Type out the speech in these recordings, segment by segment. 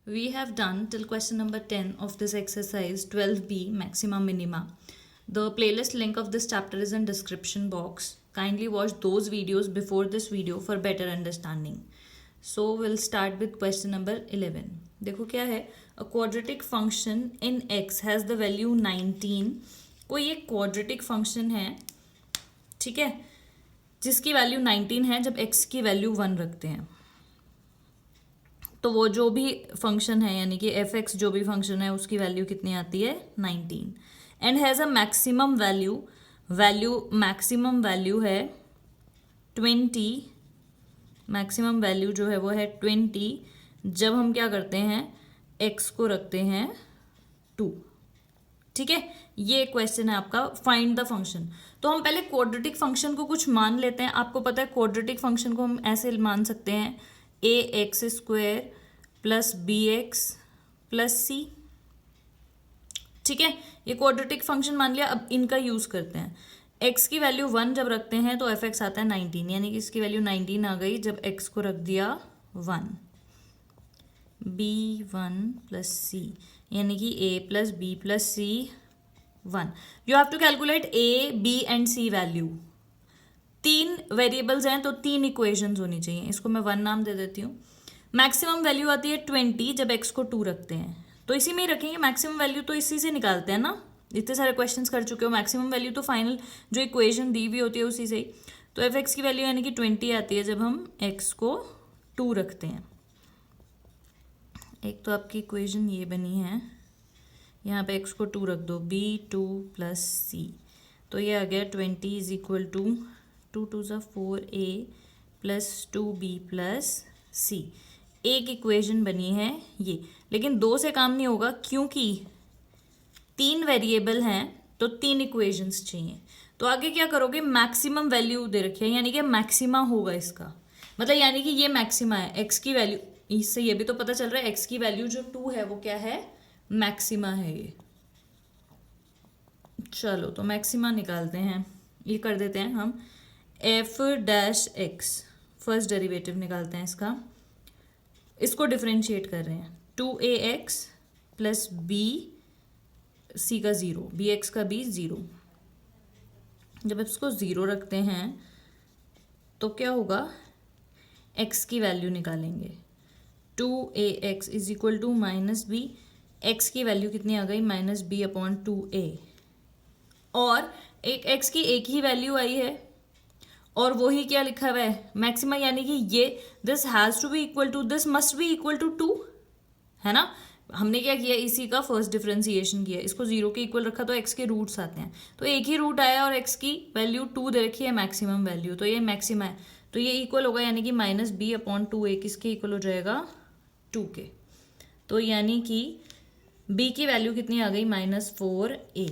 We have done till question number 10 of this exercise 12b maxima minima. The playlist link of this chapter is in description box. Kindly watch those videos before this video for better understanding. So we'll start with question number 11. देखो क्या है, a quadratic function in x has the value 19. कोई एक quadratic function है, ठीक है, जिसकी value 19 है जब x की वैल्यू 1 रखते हैं. तो वो जो भी फंक्शन है यानी कि एफ एक्स जो भी फंक्शन है उसकी वैल्यू कितनी आती है 19 and has a maximum maximum value है 20. मैक्सिमम वैल्यू जो है वो है 20 जब हम क्या करते हैं एक्स को रखते हैं 2. ठीक है, ये क्वेश्चन है आपका, फाइंड द फंक्शन. तो हम पहले क्वाड्रेटिक फंक्शन को कुछ मान लेते हैं. आपको पता है क्वाड्रेटिक फंक्शन को हम ऐसे मान सकते हैं a x square plus b x plus c. ठीक है, ये क्वाड्रेटिक फंक्शन मान लिया. अब इनका यूज करते हैं. एक्स की वैल्यू 1 जब रखते हैं तो एफ एक्स आता है 19, यानी कि इसकी वैल्यू 19 आ गई जब एक्स को रख दिया 1. बी 1 प्लस सी यानी कि a plus b plus c 1. You have to calculate a b and c value. 3 variables हैं तो 3 इक्वेशंस होनी चाहिए. इसको मैं 1 नाम दे देती हूँ. मैक्सिमम वैल्यू आती है 20 जब एक्स को 2 रखते हैं, तो इसी में ही रखेंगे. मैक्सिमम वैल्यू तो इसी से निकालते हैं ना, इतने सारे क्वेश्चंस कर चुके हो. मैक्सिमम वैल्यू तो फाइनल जो इक्वेशन दी हुई होती है उसी से ही. तो एफ एक्स की वैल्यू यानी कि 20 आती है जब हम एक्स को 2 रखते हैं. एक तो आपकी इक्वेशन ये बनी है, यहाँ पे एक्स को 2 रख दो, b2 प्लस सी. तो ये आ गया 20 इज इक्वल टू 2 2 ज़ा 4a प्लस 2b प्लस सी. एक इक्वेशन बनी है ये. लेकिन 2 से काम नहीं होगा क्योंकि 3 वेरिएबल हैं तो 3 इक्वेशंस चाहिए. तो आगे क्या करोगे, मैक्सिमम वैल्यू दे रखी है यानी कि मैक्सिमा होगा इसका, मतलब यानी कि ये मैक्सिमा है. एक्स की वैल्यू, इससे ये भी तो पता चल रहा है एक्स की वैल्यू जो 2 है वो क्या है, मैक्सिमा है ये. चलो तो मैक्सिमा निकालते हैं. ये कर देते हैं हम F dash x, first derivative निकालते हैं इसका. इसको डिफरेंशिएट कर रहे हैं. 2ax प्लस बी सी का 0, बी एक्स का बी 0. जब इसको 0 रखते हैं तो क्या होगा, x की वैल्यू निकालेंगे. 2ax is equal to minus B. X की वैल्यू कितनी आ गई, माइनस बी अपॉन 2a. और एक x की एक ही वैल्यू आई है और वही क्या लिखा हुआ है, मैक्सिमा, यानी कि ये this has to be equal to, this must be equal to 2 है ना. हमने क्या किया, इसी का फर्स्ट डिफरेंशिएशन किया. इसको 0 के इक्वल रखा तो x के रूट्स आते हैं, तो एक ही रूट आया और x की वैल्यू 2 दे रखी है मैक्सिमम वैल्यू, तो ये मैक्सिमा है. तो ये इक्वल होगा यानी कि माइनस बी अपॉन 2a किसके इक्वल हो जाएगा, 2 के. तो यानी कि b की वैल्यू कितनी आ गई, -4a.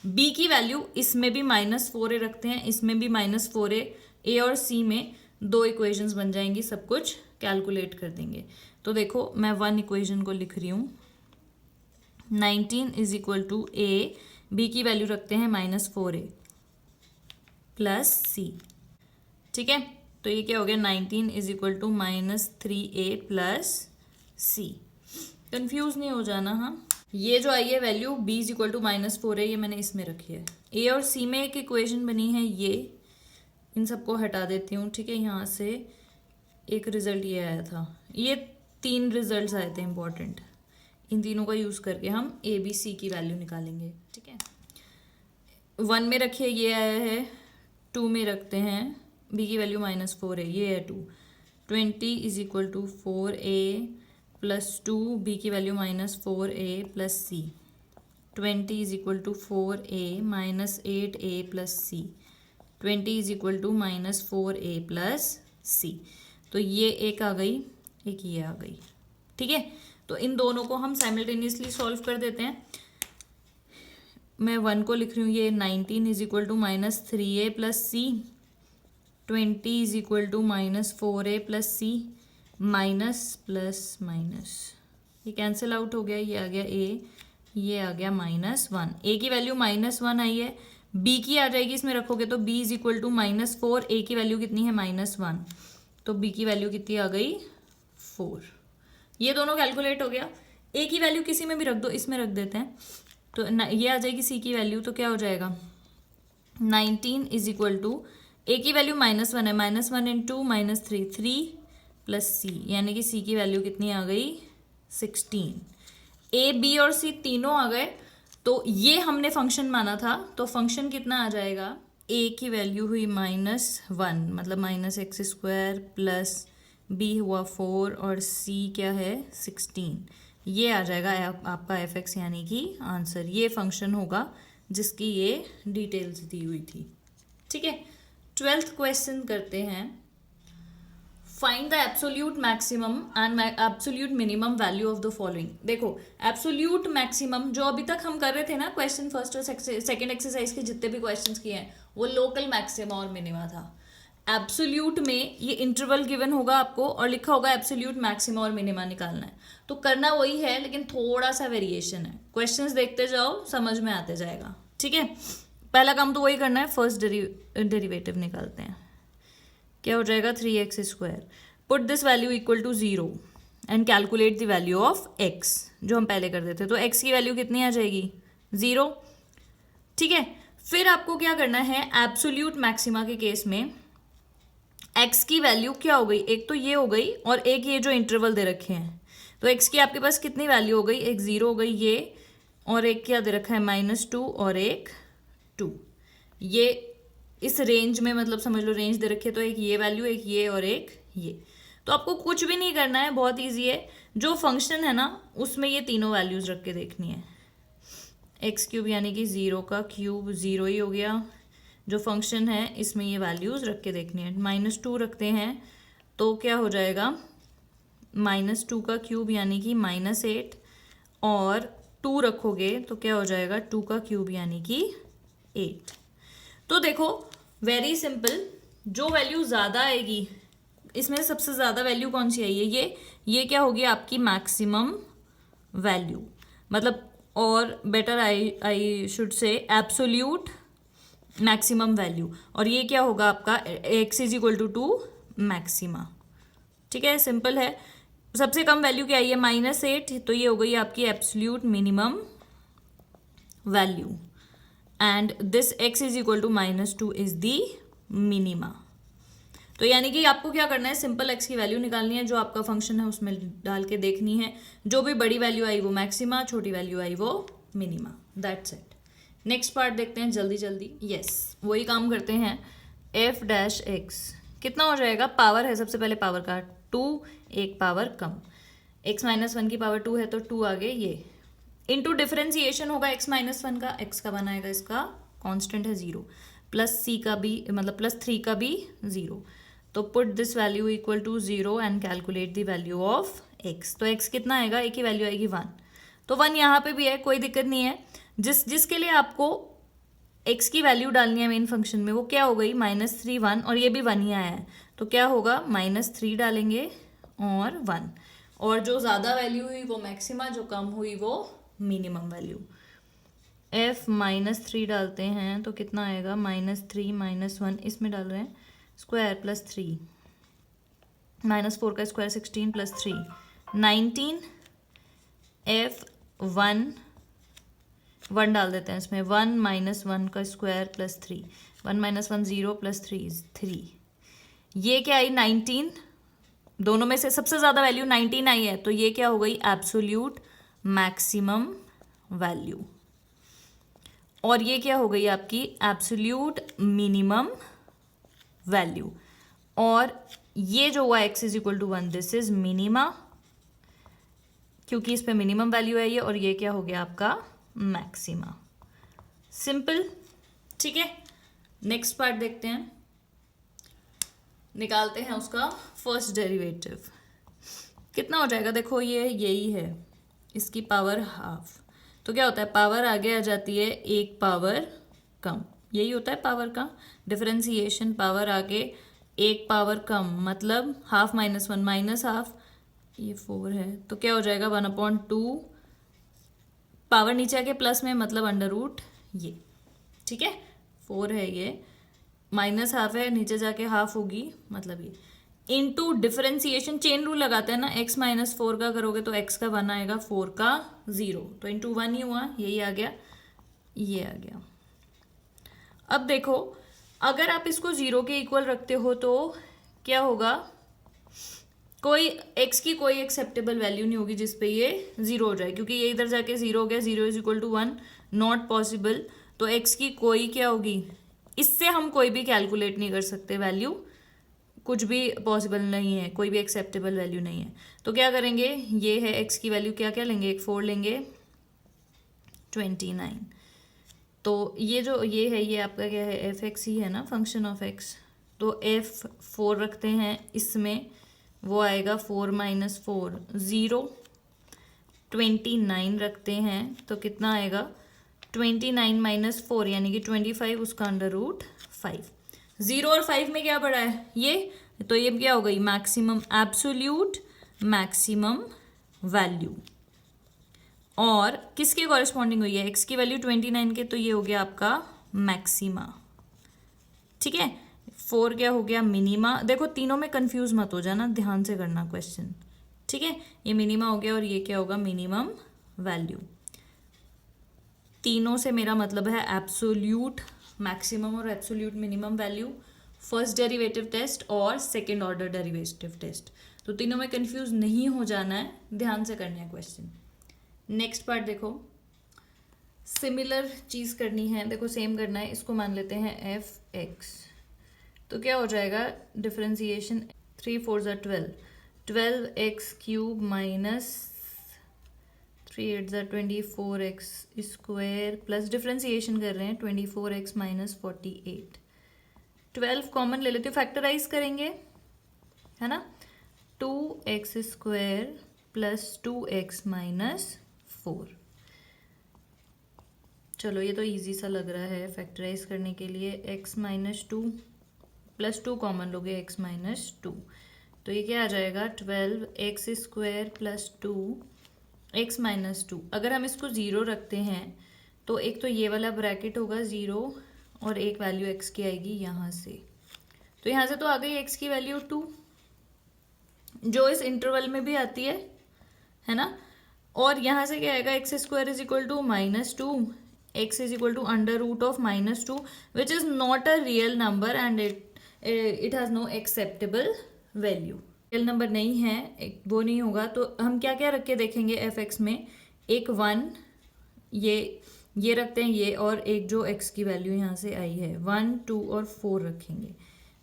b की वैल्यू इसमें भी -4a रखते हैं, इसमें भी -4a. a और c में 2 इक्वेशंस बन जाएंगी, सब कुछ कैलकुलेट कर देंगे. तो देखो मैं 1 इक्वेशन को लिख रही हूँ. 19 is equal to a, b की वैल्यू रखते हैं -4a प्लस c. ठीक है, तो ये क्या हो गया, 19 is equal to -3a plus c. Confuse नहीं हो जाना. हाँ, ये जो आई है value b is equal to -4 है, ये मैंने इसमें रखी है. a और c में एक इक्वेशन बनी है, ये इन सबको हटा देती हूँ. ठीक है, यहाँ से एक रिजल्ट ये आया था, ये 3 रिजल्ट्स आए थे इंपॉर्टेंट. इन तीनों का यूज़ करके हम a b c की वैल्यू निकालेंगे. ठीक है, 1 में रखिए ये आया है, 2 में रखते हैं b की वैल्यू -4 है, ये है 2. 20 is equal to 4a plus 2, b की value -4a plus c. 20 is equal to 4a minus 8a plus c. 20 is equal to -4a plus c. तो ये एक आ गई, एक ये आ गई. ठीक है, तो इन दोनों को हम साइमल्टेनियसली सॉल्व कर देते हैं. मैं 1 को लिख रही हूँ, ये 19 is equal to -3a plus c. 20 is equal to -4a plus c. Minus plus minus, ये कैंसिल आउट हो गया, ये आ गया a, ये आ गया -1. a की वैल्यू -1 आई है, b की आ जाएगी इसमें रखोगे तो b is equal to -4. a की वैल्यू कितनी है, -1, तो b की वैल्यू कितनी आ गई, 4. ये दोनों कैलकुलेट हो गया। ए की वैल्यू किसी में भी रख दो, इसमें रख देते हैं, तो ये आ जाएगी सी की वैल्यू, तो क्या हो जाएगा 19 इज इक्वल टू, ए की वैल्यू -1 है, -1 इंटू -3, 3 प्लस सी, यानी कि सी की वैल्यू कितनी आ गई 16। ए बी और सी तीनों आ गए, तो ये हमने फंक्शन माना था, तो फंक्शन कितना आ जाएगा, ए की वैल्यू हुई -1 मतलब -x² प्लस बी हुआ 4 और सी क्या है 16। ये आ जाएगा आपका एफ एक्स यानी कि आंसर। ये फंक्शन होगा जिसकी ये डिटेल्स दी हुई थी। ठीक है, 12th क्वेश्चन करते हैं। Find the absolute maximum and absolute minimum value of the following. देखो एब्सोल्यूट मैक्सिमम जो अभी तक हम कर रहे थे ना, क्वेश्चन फर्स्ट और सेकंड एक्सरसाइज के जितने भी क्वेश्चंस किए हैं वो लोकल मैक्सिमा और मिनिमा था। एब्सोल्यूट में ये इंटरवल गिवन होगा आपको और लिखा होगा एब्सोल्यूट मैक्सिमा और मिनिमा निकालना है, तो करना वही है लेकिन थोड़ा सा वेरिएशन है। क्वेश्चंस देखते जाओ, समझ में आते जाएगा। ठीक है, पहला काम तो वही करना है, फर्स्ट डेरिवेटिव निकालते हैं। क्या हो जाएगा 3x²। Put this value equal to 0 and calculate the value of x, जो हम पहले कर देते, तो x की वैल्यू कितनी आ जाएगी 0। ठीक है, फिर आपको क्या करना है, एब्सोल्यूट मैक्सिमा के केस में x की वैल्यू क्या हो गई, एक तो ये हो गई और एक ये जो इंटरवल दे रखे हैं, तो x की आपके पास कितनी वैल्यू हो गई, एक 0 हो गई ये, और एक क्या दे रखा है -2 और एक 2। ये इस रेंज में मतलब समझ लो रेंज दे रखी है, तो एक ये वैल्यू, एक ये और एक ये। तो आपको कुछ भी नहीं करना है, बहुत इजी है। जो फंक्शन है ना उसमें ये तीनों वैल्यूज रख के देखनी है। x³ यानी कि 0 का क्यूब 0 ही हो गया। जो फंक्शन है इसमें ये वैल्यूज रख के देखनी है। -2 रखते हैं तो क्या हो जाएगा, -2 का क्यूब यानी कि -8, और 2 रखोगे तो क्या हो जाएगा 2 का क्यूब यानी कि 8। तो देखो वेरी सिंपल, जो वैल्यू ज़्यादा आएगी इसमें सबसे ज़्यादा वैल्यू कौन सी आई है, ये क्या होगी आपकी मैक्सिमम वैल्यू, मतलब और better I should say absolute maximum value, और ये क्या होगा आपका x is equal to 2 maxima. ठीक है, सिंपल है। सबसे कम वैल्यू क्या आई है -8, तो ये हो गई आपकी absolute minimum value, and this x is equal to -2 is the minima. तो यानी कि आपको क्या करना है, सिंपल x की वैल्यू निकालनी है, जो आपका फंक्शन है उसमें डाल के देखनी है, जो भी बड़ी वैल्यू आई वो मैक्सिमा, छोटी वैल्यू आई वो minima. That's it. Next part देखते हैं जल्दी जल्दी। यस, वही काम करते हैं। f' कितना हो जाएगा, पावर है सबसे पहले पावर का 2, एक पावर कम, x -1 की पावर 2 है तो 2 आगे ये, इनटू डिफरेंशिएशन होगा x -1 का, x का बनाएगा इसका कांस्टेंट है 0, प्लस c का भी मतलब +3 का भी 0, तो put this value equal to 0 and calculate the value of x। तो x कितना आएगा, a की वैल्यू आएगी 1, तो 1 यहाँ पे भी है, कोई दिक्कत नहीं है। जिसके लिए आपको x की वैल्यू डालनी है मेन फंक्शन में, वो क्या हो गई -3 1, और ये भी 1 ही आया है, तो क्या होगा -3 डालेंगे और 1, और जो ज़्यादा वैल्यू हुई वो मैक्सिमा, जो कम हुई वो मिनिमम वैल्यू। f -3 डालते हैं तो कितना आएगा, -3 -1 इसमें डाल रहे हैं, स्क्वायर प्लस 3, -4 का स्क्वायर 16 प्लस 3 19, f 1 डाल देते हैं इसमें, 1 -1 का स्क्वायर प्लस 3, 1 -1 0 प्लस 3, ये क्या आई 19, दोनों में से सबसे ज़्यादा वैल्यू 19 आई है, तो ये क्या हो गई एब्सोल्यूट मैक्सिमम वैल्यू, और ये क्या हो गई आपकी एब्सोल्यूट मिनिमम वैल्यू, और ये जो हुआ x is equal to 1 this is minima, क्योंकि इस पे मिनिमम वैल्यू है ये, और ये क्या हो गया आपका मैक्सिमा। सिंपल। ठीक है, नेक्स्ट पार्ट देखते हैं, निकालते हैं उसका फर्स्ट डेरिवेटिव। कितना हो जाएगा, देखो ये यही है, इसकी पावर हाफ, तो क्या होता है पावर आगे आ जाती है एक पावर कम, यही होता है पावर का डिफरेंशिएशन, पावर आगे एक पावर कम, मतलब हाफ -1 -हाफ, ये 4 है तो क्या हो जाएगा 1/2, पावर नीचे आके प्लस में मतलब √ ये। ठीक है, 4 है ये, -हाफ है नीचे जाके हाफ होगी मतलब ये, इनटू डिफरेंशिएशन, चेन रूल लगाते हैं ना, x माइनस 4 का करोगे तो x का 1 आएगा, 4 का 0, तो इंटू 1 ही हुआ, यही आ गया, ये आ गया। अब देखो अगर आप इसको 0 के इक्वल रखते हो तो क्या होगा, कोई x की कोई एक्सेप्टेबल वैल्यू नहीं होगी जिसपे ये 0 हो जाए, क्योंकि ये इधर जाके 0 हो गया, 0 is equal to 1, not possible. तो x की कोई क्या होगी, इससे हम कोई भी कैलकुलेट नहीं कर सकते वैल्यू, कुछ भी पॉसिबल नहीं है, कोई भी एक्सेप्टेबल वैल्यू नहीं है। तो क्या करेंगे, ये है x की वैल्यू, क्या क्या लेंगे, एक 4 लेंगे, 29। तो ये जो ये है ये आपका क्या है, एफ एक्स ही है ना, फंक्शन ऑफ x। तो f4 रखते हैं इसमें, वो आएगा 4 माइनस 4 0, 29 रखते हैं तो कितना आएगा, 29 माइनस 4 यानी कि 25, उसका अंडर रूट 5। 0 और 5 में क्या पड़ा है ये, तो ये क्या हो गई, मैक्सिमम, एब्सोल्यूट मैक्सिमम वैल्यू, और किसके कॉरेस्पॉन्डिंग हुई है, x की वैल्यू 29 के, तो ये हो गया आपका मैक्सिमा। ठीक है, 4 क्या हो गया, मिनिमा। देखो तीनों में कंफ्यूज मत हो जाना, ध्यान से करना क्वेश्चन। ठीक है, ये मिनिमा हो गया और ये क्या होगा, मिनिमम वैल्यू। तीनों से मेरा मतलब है एब्सोल्यूट मैक्सिमम और absolute minimum value, first derivative test और सेकेंड ऑर्डर डेरिवेटिव टेस्ट। तो तीनों में कंफ्यूज नहीं हो जाना है, ध्यान से करना है क्वेश्चन। नेक्स्ट पार्ट देखो, सिमिलर चीज़ करनी है, देखो सेम करना है, इसको मान लेते हैं एफ एक्स। तो क्या हो जाएगा, डिफरेंशिएशन 3 4 ज़ा 12, 12x क्यूब माइनस 3 8 ज़ा 24x स्क्वायर प्लस डिफरेंशिएशन कर रहे हैं 24x माइनस 48। 12 कॉमन ले लेते हो, फैक्टराइज करेंगे है ना, 2x square plus 2x minus 4। चलो ये तो इजी सा लग रहा है फैक्टराइज करने के लिए, x माइनस 2 प्लस 2 कॉमन लोगे, x माइनस 2, तो ये क्या आ जाएगा, 12x square plus 2x minus 2। अगर हम इसको 0 रखते हैं तो एक तो ये वाला ब्रैकेट होगा 0 और एक वैल्यू x की आएगी यहाँ से, तो यहाँ से तो आ गई x की वैल्यू 2, जो इस इंटरवल में भी आती है ना। और यहाँ से क्या आएगा, x square is equal to minus 2, x is equal to under root of minus 2, which is not a real number and it has no acceptable value. Real number नहीं है, वो नहीं होगा। तो हम क्या क्या रख के देखेंगे एफ एक्स में, एक 1 ये रखते हैं ये, और एक जो x की वैल्यू यहाँ से आई है 1 2 और 4 रखेंगे।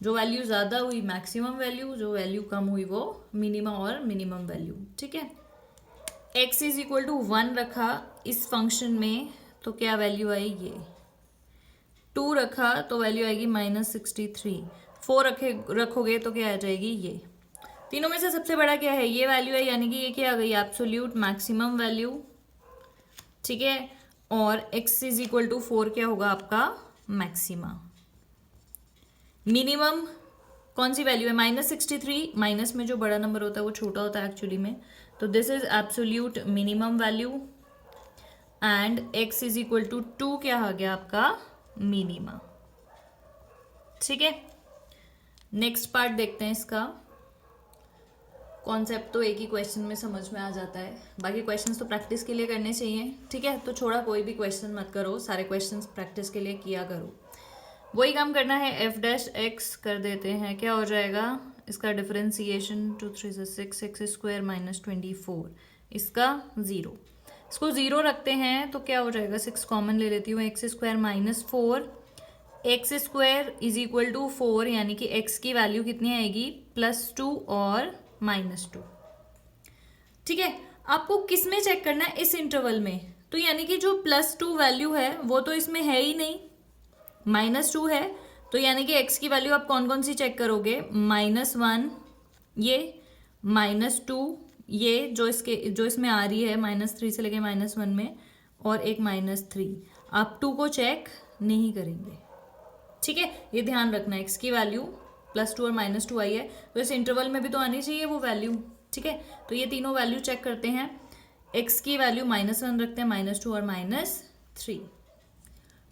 जो वैल्यू ज़्यादा हुई मैक्सिमम वैल्यू, जो वैल्यू कम हुई वो मिनिमम और मिनिमम वैल्यू। ठीक है, x इज इक्वल टू 1 रखा इस फंक्शन में तो क्या वैल्यू आई, ये 2 रखा तो वैल्यू आएगी माइनस 63, 4 रखोगे तो क्या आ जाएगी, ये। तीनों में से सबसे बड़ा क्या है, ये वैल्यू है, यानी कि ये क्या आ गई, एब्सोल्यूट मैक्सिमम वैल्यू। ठीक है, और x इज इक्वल टू 4 क्या होगा आपका, मैक्सिमा। मिनिमम कौन सी वैल्यू है, माइनस 63, माइनस में जो बड़ा नंबर होता है वो छोटा होता है एक्चुअली में, तो this is absolute minimum value and x is equal to 2 क्या आ गया आपका, मिनिमा। ठीक है, नेक्स्ट पार्ट देखते हैं इसका। कॉन्सेप्ट तो एक ही क्वेश्चन में समझ में आ जाता है, बाकी क्वेश्चंस तो प्रैक्टिस के लिए करने चाहिए। ठीक है, तो छोड़ा कोई भी क्वेश्चन मत करो, सारे क्वेश्चंस प्रैक्टिस के लिए किया करो। वही काम करना है, एफ डैश एक्स कर देते हैं, क्या हो जाएगा इसका डिफरेंशिएशन 2 3 6 एक्स स्क्वायर माइनस 24, इसका 0। इसको 0 रखते हैं तो क्या हो जाएगा, 6 कॉमन ले लेती हूँ, x square minus 4, x square is equal to 4, यानी कि एक्स की वैल्यू कितनी आएगी, +2 और -2। ठीक है, आपको किस में चेक करना है, इस इंटरवल में, तो यानी कि जो +2 वैल्यू है वो तो इसमें है ही नहीं, -2 है, तो यानी कि x की वैल्यू आप कौन कौन सी चेक करोगे, -1 ये, -2 ये जो इसमें आ रही है -3 से लेके -1 में, और एक -3, आप 2 को चेक नहीं करेंगे। ठीक है, ये ध्यान रखना, x की वैल्यू +2 और -2 आई है तो इस इंटरवल में भी तो आनी चाहिए वो वैल्यू। ठीक है, तो ये तीनों वैल्यू चेक करते हैं, x की वैल्यू -1 रखते हैं, -2 और -3।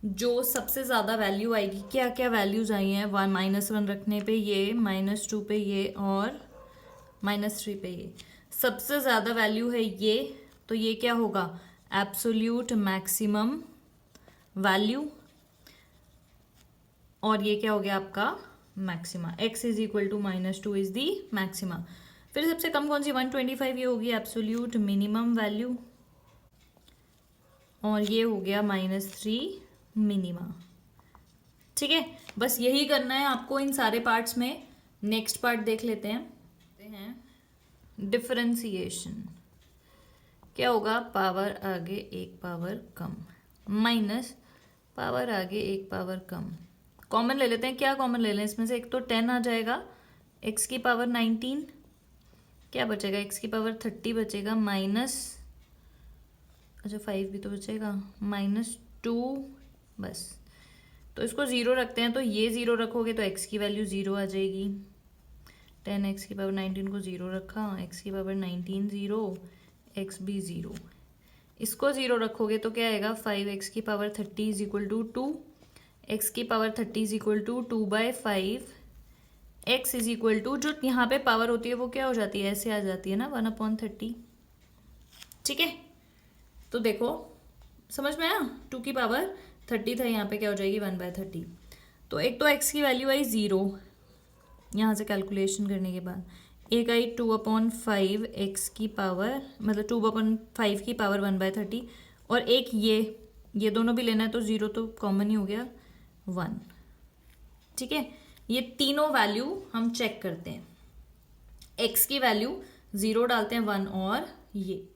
जो सबसे ज़्यादा वैल्यू आएगी, क्या क्या वैल्यूज़ आई हैं, -1 रखने पे ये, -2 पे ये और -3 पे ये, सबसे ज़्यादा वैल्यू है ये, तो ये क्या होगा, एब्सोल्यूट मैक्सिमम वैल्यू, और ये क्या हो गया आपका maxima, x is equal to -2 is the maxima. फिर सबसे कम कौन सी, 125, ये होगी एब्सोल्यूट मिनिमम वैल्यू, और ये हो गया -3 मिनिमा। ठीक है, बस यही करना है आपको इन सारे पार्ट्स में। नेक्स्ट पार्ट देख लेते हैं, डिफरेंशिएशन। क्या होगा, पावर आगे एक पावर कम, माइनस पावर आगे एक पावर कम। कॉमन ले लेते हैं, क्या कॉमन ले लें इसमें से, एक तो 10 आ जाएगा, x की पावर 19, क्या बचेगा, x की पावर 30 बचेगा, माइनस, अच्छा 5 भी तो बचेगा, -2, बस। तो इसको 0 रखते हैं, तो ये 0 रखोगे तो x की वैल्यू 0 आ जाएगी। 10x की पावर 19 को 0 रखा, x की पावर 19 0, x भी 0। इसको 0 रखोगे तो क्या आएगा, 5x की power 30 is equal to 2, x की power 30 is equal to 2/5, x is equal to, जो यहाँ पे पावर होती है वो क्या हो जाती है, ऐसे आ जाती है ना, 1/30। ठीक है, तो देखो समझ में आया, 2 की पावर 30 था, यहाँ पे क्या हो जाएगी 1/30। तो एक तो x की वैल्यू आई 0 यहाँ से कैलकुलेशन करने के बाद, एक आई 2/5 x की पावर, मतलब 2/5 की पावर 1/30, और एक ये दोनों भी लेना है, तो 0 तो कॉमन ही हो गया, 1। ठीक है, ये तीनों वैल्यू हम चेक करते हैं। x की वैल्यू 0 डालते हैं, 1, और ये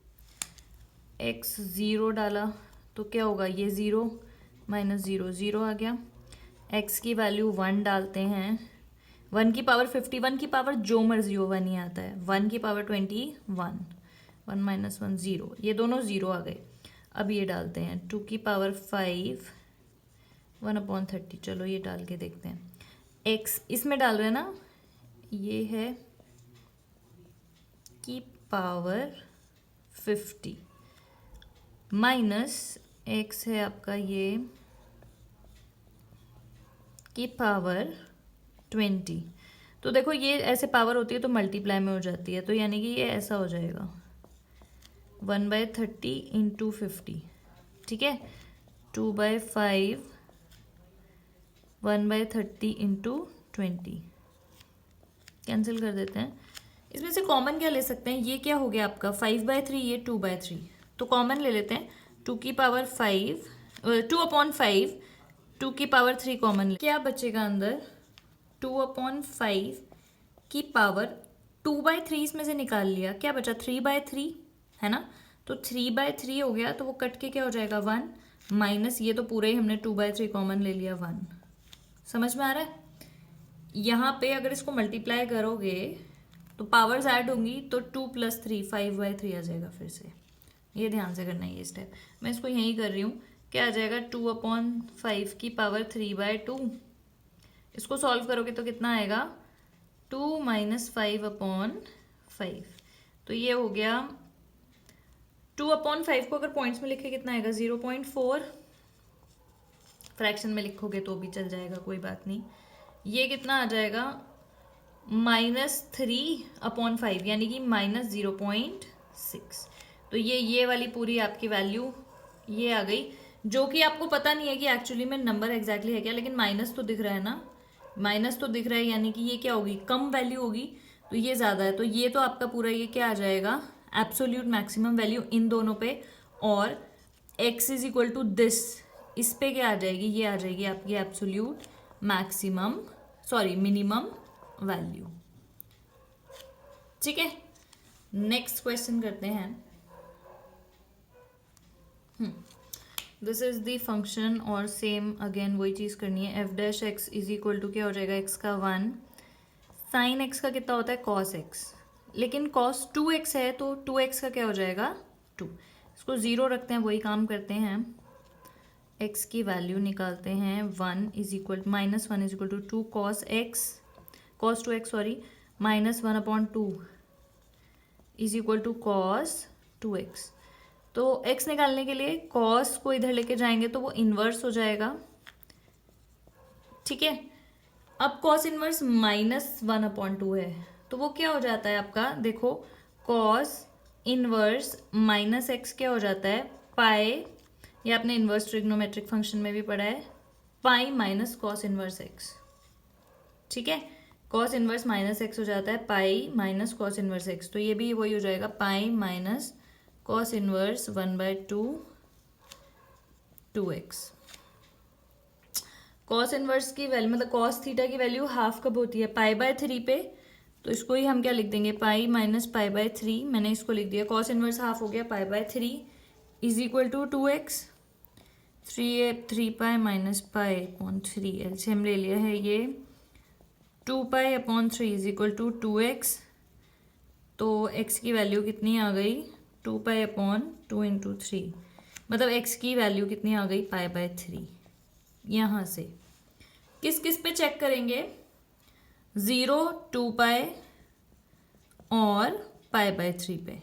x 0 डाला तो क्या होगा, ये 0 -0 0 आ गया। x की वैल्यू 1 डालते हैं, 1 की पावर 50, 1 की पावर जो मर्जी हो 1 ही आता है, 1 की पावर 21, 1 -1 0, ये दोनों 0 आ गए। अब ये डालते हैं 2 की पावर 5 1/30, चलो ये डाल के देखते हैं। x इसमें डाल रहे हैं ना, ये है की पावर 50 माइनस x है आपका ये की पावर 20। तो देखो ये ऐसे पावर होती है तो मल्टीप्लाई में हो जाती है, तो यानी कि ये ऐसा हो जाएगा 1/30 इंटू 50। ठीक है, 2/5 1/30 इंटू 20, कैंसिल कर देते हैं। इसमें से कॉमन क्या ले सकते हैं, ये क्या हो गया आपका 5/3, ये 2/3, तो कॉमन ले लेते हैं, 2 की पावर 5 2/5, 2 की पावर 3 कॉमन ले, क्या बचेगा अंदर, 2/5 की पावर 2/3 इसमें से निकाल लिया, क्या बचा 3/3 है ना, तो 3/3 हो गया, तो वो कट के क्या हो जाएगा 1, माइनस ये तो पूरा ही हमने 2/3 कॉमन ले लिया 1। समझ में आ रहा है, यहाँ पे अगर इसको मल्टीप्लाई करोगे तो पावर्स ऐड होंगी, तो 2 + 3 5/3 आ जाएगा। फिर से ये ध्यान से करना है ये स्टेप, मैं इसको यहीं कर रही हूँ, क्या आ जाएगा 2/5 की पावर 3/2, इसको सॉल्व करोगे तो कितना आएगा 2 - 5/5, तो ये हो गया 2/5 को अगर पॉइंट्स में लिखे कितना आएगा 0.4, फ्रैक्शन में लिखोगे तो भी चल जाएगा, कोई बात नहीं। ये कितना आ जाएगा -3/5, यानी कि -0.6। तो ये वाली पूरी आपकी वैल्यू ये आ गई, जो कि आपको पता नहीं है कि एक्चुअली में नंबर एग्जैक्टली है क्या, लेकिन माइनस तो दिख रहा है ना, माइनस तो दिख रहा है, यानी कि ये क्या होगी, कम वैल्यू होगी, तो ये ज़्यादा है, तो ये तो आपका पूरा ये क्या आ जाएगा एब्सोल्यूट मैक्सिमम वैल्यू इन दोनों पे, और x is equal to this, इस पे क्या आ जाएगी, ये आ जाएगी आपकी absolute maximum, sorry minimum value. ठीक है, नेक्स्ट क्वेश्चन करते हैं। दिस इज द फंक्शन, और सेम अगेन वही चीज़ करनी है, f' इज इक्वल टू क्या हो जाएगा, x का 1, साइन x का कितना होता है cos x, लेकिन cos 2x है तो 2x का क्या हो जाएगा 2, इसको 0 रखते हैं, वही काम करते हैं, x की वैल्यू निकालते हैं, 1 is equal -1 is equal to 2 cos 2x sorry, -1/2 is equal to cos 2x, तो x निकालने के लिए cos को इधर लेके जाएंगे तो वो इन्वर्स हो जाएगा, ठीक है। अब cos इन्वर्स -1/2 है, तो वो क्या हो जाता है आपका, देखो cos इन्वर्स माइनस एक्स क्या हो जाता है, पाई, ये आपने इन्वर्स ट्रिग्नोमेट्रिक फंक्शन में भी पढ़ा है, pi minus cos inverse x, ठीक है। कॉस इन्वर्स माइनस एक्स हो जाता है pi minus cos inverse x, तो ये भी वही हो जाएगा, pi minus cos inverse 1/2 cos inverse की वैल्यू मतलब कॉस थीटा की वैल्यू हाफ कब होती है, पाई/3 पे, तो इसको ही हम क्या लिख देंगे, पाई माइनस पाई/3, मैंने इसको लिख दिया, कॉस इन्वर्स हाफ हो गया पाई/3 is equal to 2x, 3 pi minus पाई/3, एलसीएम ले लिया है ये, 2 पाई/3 इज इक्वल टू 2x, तो x की वैल्यू कितनी आ गई, 2 पाई/2 इंटू 3, मतलब x की वैल्यू कितनी आ गई, पाई/3। यहाँ से किस किस पे चेक करेंगे, 0, 2 पाई और पाई/3 पे,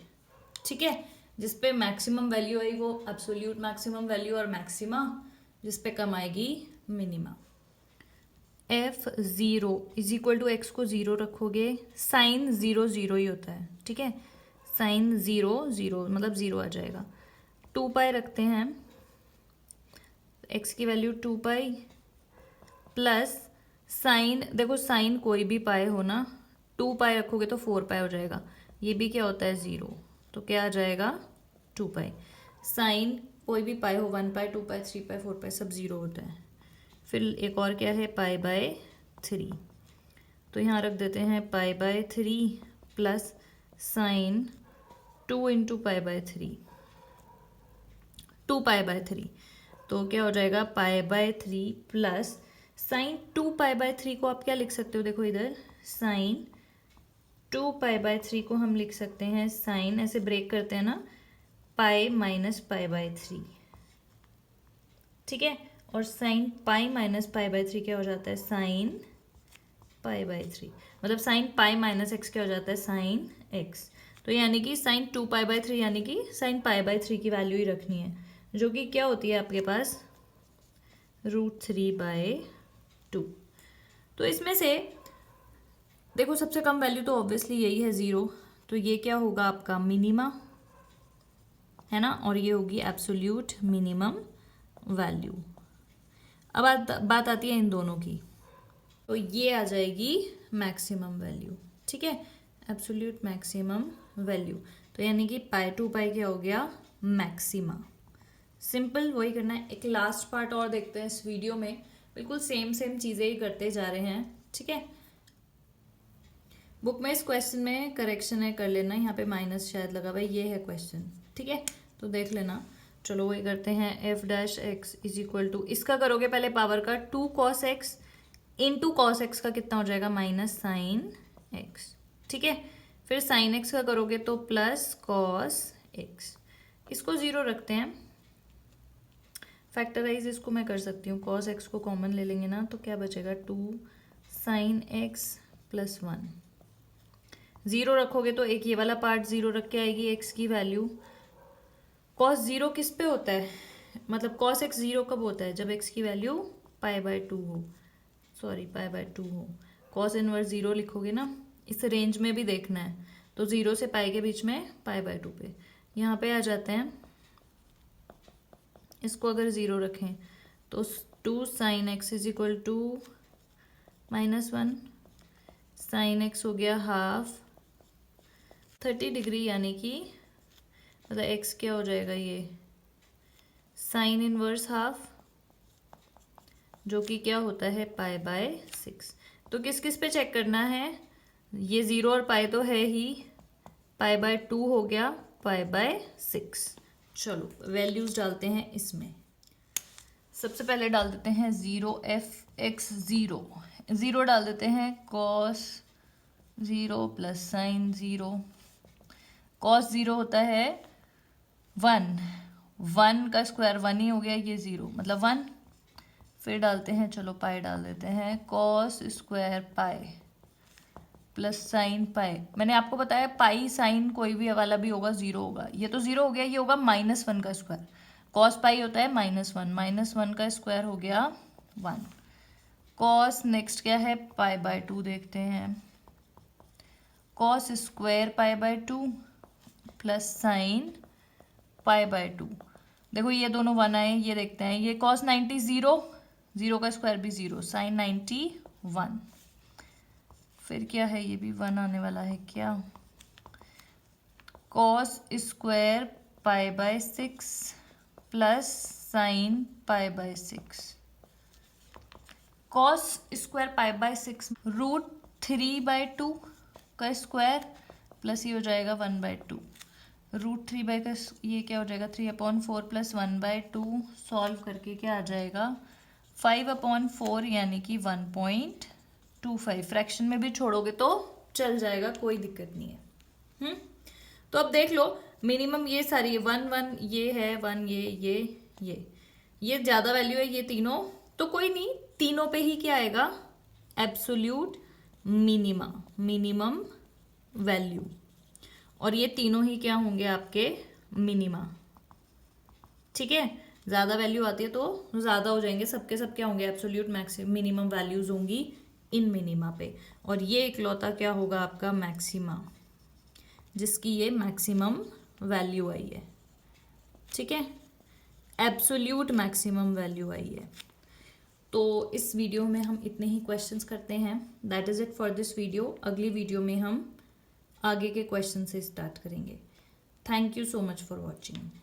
ठीक है। जिस पे मैक्सिमम वैल्यू आई वो एब्सोल्यूट मैक्सिमम वैल्यू और मैक्सिमा, जिस पे कम आएगी minima. f0 is equal to x को 0 रखोगे, साइन 0 0 ही होता है, ठीक है, साइन 0 0 मतलब 0 आ जाएगा। 2 पाई रखते हैं, एक्स की वैल्यू 2 पाई प्लस साइन, देखो साइन कोई भी पाई हो ना, 2 पाई रखोगे तो 4 पाई हो जाएगा, ये भी क्या होता है 0, तो क्या आ जाएगा 2 पाई, साइन कोई भी पाई हो 1 पाई 2 पाई 3 पाई 4 पाई सब 0 होता है। फिर एक और क्या है, पाई/3, तो यहाँ रख देते हैं पाई/3 प्लस साइन 2 इंटू पाई/3, 2 पाई/3, तो क्या हो जाएगा पाई/3 प्लस साइन 2 पाई/3 को आप क्या लिख सकते हो, देखो इधर साइन 2 पाई/3 को हम लिख सकते हैं साइन, ऐसे ब्रेक करते हैं ना, पाई माइनस पाई/3, ठीक है, और साइन पाई माइनस पाई/3 क्या हो जाता है, साइन पाई/3, मतलब साइन पाई माइनस एक्स क्या हो जाता है, साइन एक्स, तो यानी कि साइन 2 पाई/3 यानी कि साइन पाई/3 की वैल्यू ही रखनी है, जो कि क्या होती है आपके पास √3/2। तो इसमें से देखो सबसे कम वैल्यू तो ऑब्वियसली यही है 0, तो ये क्या होगा आपका मिनिमा है ना, और ये होगी एब्सोल्यूट मिनिमम वैल्यू। अब बात आती है इन दोनों की, तो ये आ जाएगी मैक्सिमम वैल्यू, ठीक है, एब्सोल्यूट मैक्सिमम वैल्यू, तो यानी कि पाई/2 क्या हो गया मैक्सिमा। सिंपल वही करना है। एक लास्ट पार्ट और देखते हैं इस वीडियो में, बिल्कुल सेम चीज़ें ही करते जा रहे हैं, ठीक है। बुक में इस क्वेश्चन में करेक्शन है, कर लेना, यहाँ पे माइनस शायद लगा हुआ है, ये है क्वेश्चन, ठीक है, तो देख लेना। चलो वही करते हैं, f'(x) इज इक्वल टू, इसका करोगे पहले पावर का 2 cos x into cos x का कितना हो जाएगा, माइनस साइन एक्स, ठीक है, फिर साइन एक्स का करोगे तो प्लस कॉस एक्स, इसको 0 रखते हैं, फैक्टराइज इसको मैं कर सकती हूँ, कॉस एक्स को कॉमन ले लेंगे ना, तो क्या बचेगा 2 साइन एक्स प्लस 1, 0 रखोगे तो एक ये वाला पार्ट 0 रख के आएगी एक्स की वैल्यू। कॉस 0 किस पे होता है, मतलब कॉस एक्स 0 कब होता है, जब एक्स की वैल्यू पाई/2 हो, सॉरी पाई/2 हो, कॉस इनवर्स 0 लिखोगे ना, इस रेंज में भी देखना है, तो 0 से पाई के बीच में पाई/2 पे, यहाँ पे आ जाते हैं, इसको अगर 0 रखें तो 2 sine x is equal to -1, sine x हो गया हाफ 30 डिग्री, यानी कि मतलब एक्स क्या हो जाएगा, ये साइन इनवर्स हाफ, जो कि क्या होता है पाई/6। तो किस किस पे चेक करना है, ये 0 और पाई तो है ही, पाई/2 हो गया पाई/6। चलो वैल्यूज डालते हैं इसमें, सबसे पहले डाल देते हैं 0 f(x)0, 0 डाल देते हैं cos 0 प्लस साइन 0, cos 0 होता है 1, 1 का स्क्वायर 1 ही हो गया, ये 0 मतलब 1, फिर डालते हैं, चलो पाई डाल देते हैं, cos square pi plus sine pi, मैंने आपको बताया पाई साइन कोई भी वाला भी होगा जीरो होगा, ये तो जीरो हो गया, ये होगा -1 का स्क्वायर, कॉस पाई होता है -1 का स्क्वायर हो गया 1, कॉस नेक्स्ट क्या है π/2 देखते हैं, कॉस स्क्वायर π/2 प्लस साइन π/2, देखो ये दोनों 1 आए, ये देखते हैं, ये कॉस 90 जीरो का स्क्वायर भी जीरो, साइन 90 1, फिर क्या है ये भी 1 आने वाला है क्या, cos square π/6 plus sine π/6, cos square π/6 √3/2 का स्क्वायर प्लस ये हो जाएगा 1/2, √3 का ये क्या हो जाएगा 3/4 प्लस 1/2, सॉल्व करके क्या आ जाएगा 5/4 यानी कि 1.25, फ्रैक्शन में भी छोड़ोगे तो चल जाएगा, कोई दिक्कत नहीं है। तो अब देख लो मिनिमम ये सारी 1 ये है 1 ये ज़्यादा वैल्यू है ये तीनों, तो कोई नहीं, तीनों पे ही क्या आएगा एब्सोल्यूट मिनिमम वैल्यू, और ये तीनों ही क्या होंगे आपके मिनिमा, ठीक है, ज़्यादा वैल्यू आती है तो ज़्यादा हो जाएंगे, सबके सब क्या होंगे एब्सोल्यूट मिनिमम वैल्यूज होंगी इन मिनिमा पे, और ये इकलौता क्या होगा आपका मैक्सिमा, जिसकी ये मैक्सिमम वैल्यू आई है, ठीक है, एब्सोल्यूट मैक्सिमम वैल्यू आई है। तो इस वीडियो में हम इतने ही क्वेश्चंस करते हैं, that is it for this video. अगली वीडियो में हम आगे के क्वेश्चन से स्टार्ट करेंगे। Thank you so much for watching.